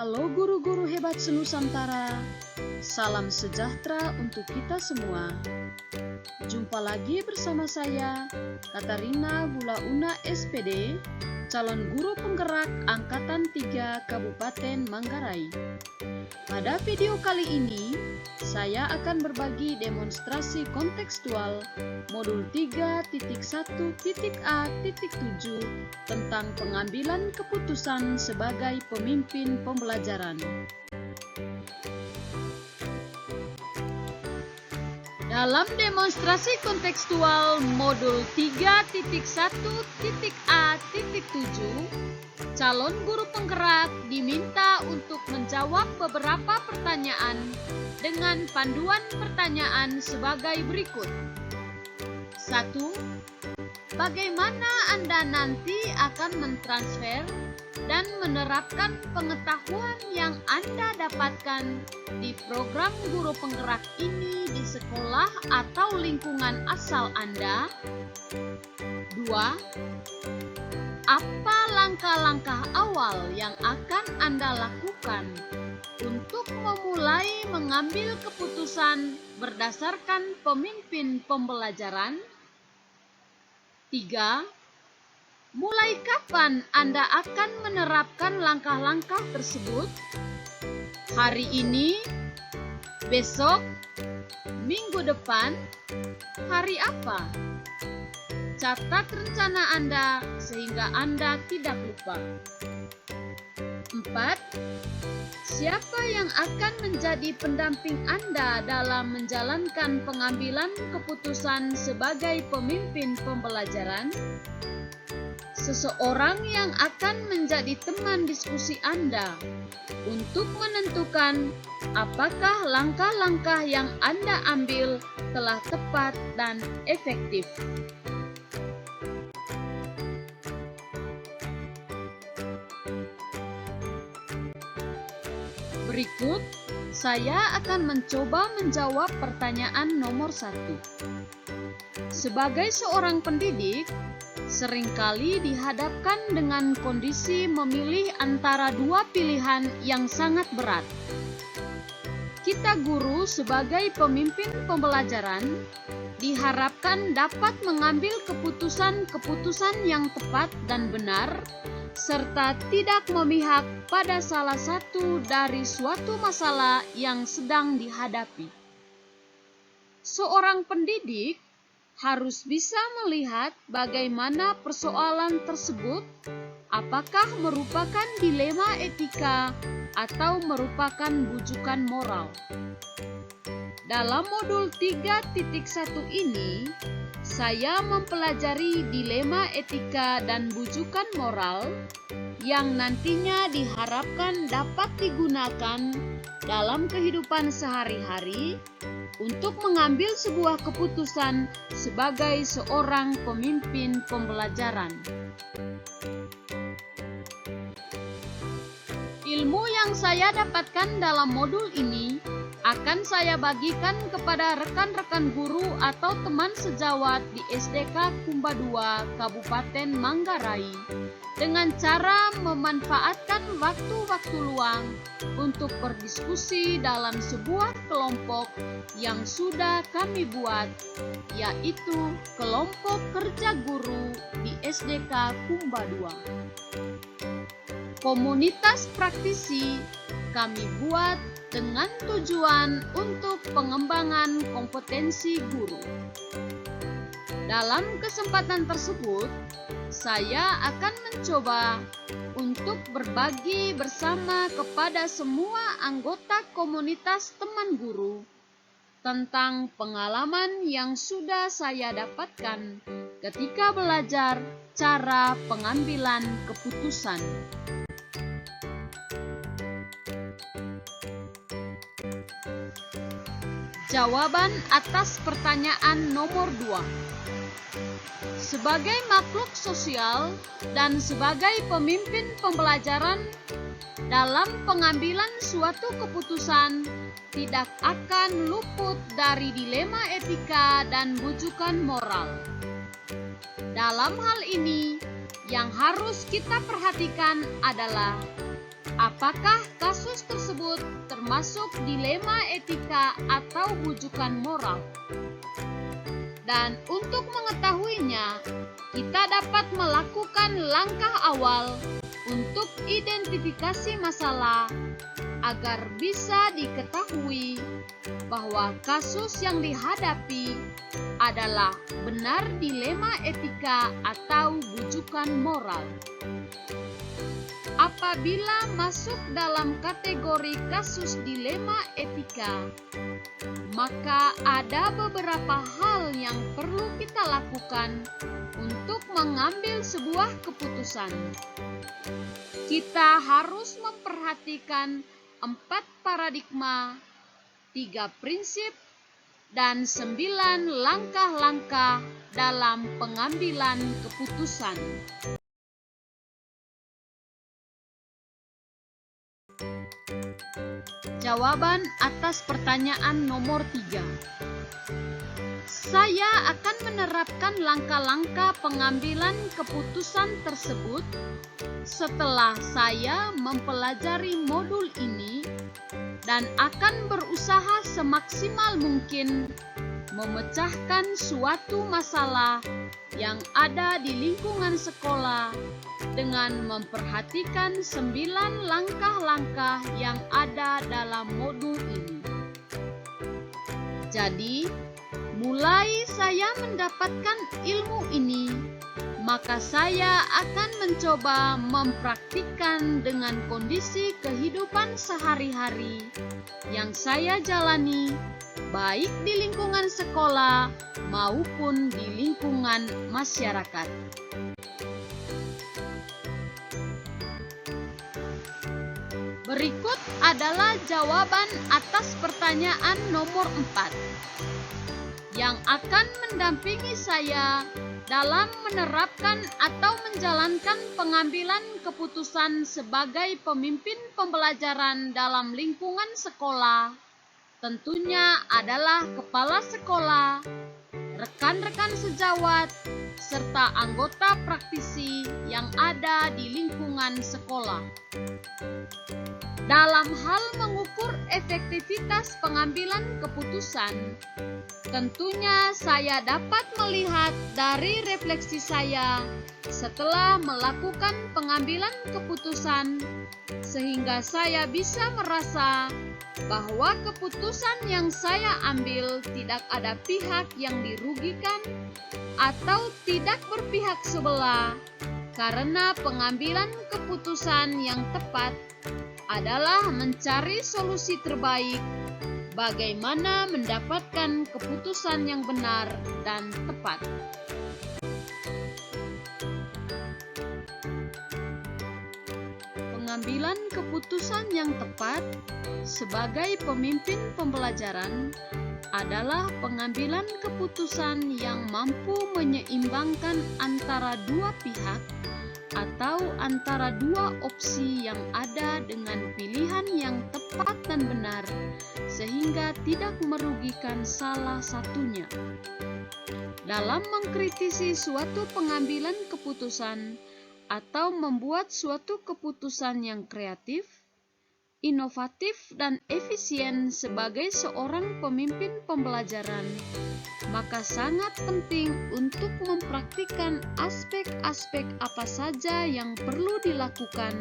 Halo guru-guru hebat senusantara, salam sejahtera untuk kita semua. Jumpa lagi bersama saya, Katarina Bulauna SPD, calon guru penggerak Angkatan 3 Kabupaten Manggarai. Pada video kali ini, saya akan berbagi demonstrasi kontekstual modul 3.1.A.7 tentang pengambilan keputusan sebagai pemimpin pembelajaran. Dalam demonstrasi kontekstual modul 3.1.A.7, calon guru penggerak diminta untuk menjawab beberapa pertanyaan dengan panduan pertanyaan sebagai berikut. 1. Bagaimana Anda nanti akan mentransfer dan menerapkan pengetahuan yang Anda dapatkan di program guru penggerak ini di sekolah atau lingkungan asal Anda? 2. Apa langkah-langkah awal yang akan Anda lakukan untuk memulai mengambil keputusan berdasarkan pemimpin pembelajaran? 3. Mulai kapan Anda akan menerapkan langkah-langkah tersebut? Hari ini, besok, minggu depan, hari apa? Catat rencana Anda sehingga Anda tidak lupa. 4. Siapa yang akan menjadi pendamping Anda dalam menjalankan pengambilan keputusan sebagai pemimpin pembelajaran? Seseorang yang akan menjadi teman diskusi Anda untuk menentukan apakah langkah-langkah yang Anda ambil telah tepat dan efektif. Berikut, saya akan mencoba menjawab pertanyaan nomor 1. Sebagai seorang pendidik, seringkali dihadapkan dengan kondisi memilih antara dua pilihan yang sangat berat. Kita guru sebagai pemimpin pembelajaran diharapkan dapat mengambil keputusan-keputusan yang tepat dan benar, serta tidak memihak pada salah satu dari suatu masalah yang sedang dihadapi. Seorang pendidik harus bisa melihat bagaimana persoalan tersebut, apakah merupakan dilema etika atau merupakan bujukan moral. Dalam modul 3.1 ini, saya mempelajari dilema etika dan bujukan moral yang nantinya diharapkan dapat digunakan dalam kehidupan sehari-hari untuk mengambil sebuah keputusan sebagai seorang pemimpin pembelajaran. Ilmu yang saya dapatkan dalam modul ini akan saya bagikan kepada rekan-rekan guru atau teman sejawat di SDK Kumba II Kabupaten Manggarai dengan cara memanfaatkan waktu-waktu luang untuk berdiskusi dalam sebuah kelompok yang sudah kami buat, yaitu kelompok kerja guru di SDK Kumba II. Komunitas praktisi kami buat dengan tujuan untuk pengembangan kompetensi guru. Dalam kesempatan tersebut, saya akan mencoba untuk berbagi bersama kepada semua anggota komunitas teman guru tentang pengalaman yang sudah saya dapatkan ketika belajar cara pengambilan keputusan. Jawaban atas pertanyaan nomor 2. Sebagai makhluk sosial dan sebagai pemimpin pembelajaran, dalam pengambilan suatu keputusan tidak akan luput dari dilema etika dan bujukan moral. Dalam hal ini, yang harus kita perhatikan adalah Apakah kasus tersebut termasuk dilema etika atau bujukan moral? Dan untuk mengetahuinya, kita dapat melakukan langkah awal untuk identifikasi masalah agar bisa diketahui bahwa kasus yang dihadapi adalah benar dilema etika atau bujukan moral. Apabila masuk dalam kategori kasus dilema etika, maka ada beberapa hal yang perlu kita lakukan untuk mengambil sebuah keputusan. Kita harus memperhatikan 4 paradigma, 3 prinsip, dan 9 langkah-langkah dalam pengambilan keputusan. Jawaban atas pertanyaan nomor 3. Saya akan menerapkan langkah-langkah pengambilan keputusan tersebut setelah saya mempelajari modul ini dan akan berusaha semaksimal mungkin memecahkan suatu masalah yang ada di lingkungan sekolah dengan memperhatikan 9 langkah-langkah yang ada dalam modul ini. Jadi, mulai saya mendapatkan ilmu ini, maka saya akan mencoba mempraktikkan dengan kondisi kehidupan sehari-hari yang saya jalani, baik di lingkungan sekolah maupun di lingkungan masyarakat. Berikut adalah jawaban atas pertanyaan nomor 4 yang akan mendampingi saya dalam menerapkan atau menjalankan pengambilan keputusan sebagai pemimpin pembelajaran dalam lingkungan sekolah. Tentunya adalah kepala sekolah, rekan-rekan sejawat, serta anggota praktisi yang ada di lingkungan sekolah. Dalam hal mengukur efektivitas pengambilan keputusan, tentunya saya dapat melihat dari refleksi saya setelah melakukan pengambilan keputusan, sehingga saya bisa merasa bahwa keputusan yang saya ambil tidak ada pihak yang dirugikan atau tidak berpihak sebelah, karena pengambilan keputusan yang tepat adalah mencari solusi terbaik bagaimana mendapatkan keputusan yang benar dan tepat. Pengambilan keputusan yang tepat sebagai pemimpin pembelajaran adalah pengambilan keputusan yang mampu menyeimbangkan antara dua pihak atau antara dua opsi yang ada dengan pilihan yang tepat dan benar, sehingga tidak merugikan salah satunya. Dalam mengkritisi suatu pengambilan keputusan atau membuat suatu keputusan yang kreatif, inovatif, dan efisien sebagai seorang pemimpin pembelajaran, maka sangat penting untuk mempraktikkan aspek-aspek apa saja yang perlu dilakukan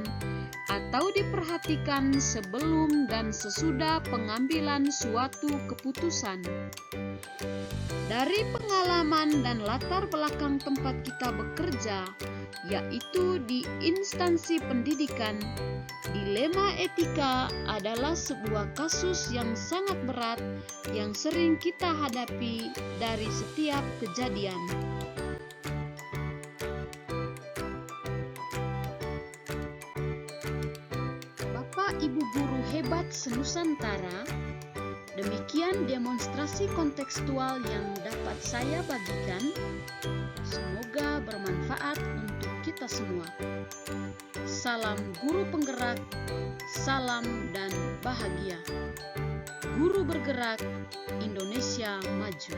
atau diperhatikan sebelum dan sesudah pengambilan suatu keputusan. Dari pengalaman dan latar belakang tempat kita bekerja, yaitu di instansi pendidikan, dilema etika adalah sebuah kasus yang sangat berat yang sering kita hadapi dari setiap kejadian. Bapak Ibu guru hebat senusantara, demikian demonstrasi kontekstual yang dapat saya bagikan. Semoga bermanfaat untuk kita semua. Salam guru penggerak, salam dan bahagia. Guru bergerak, Indonesia maju.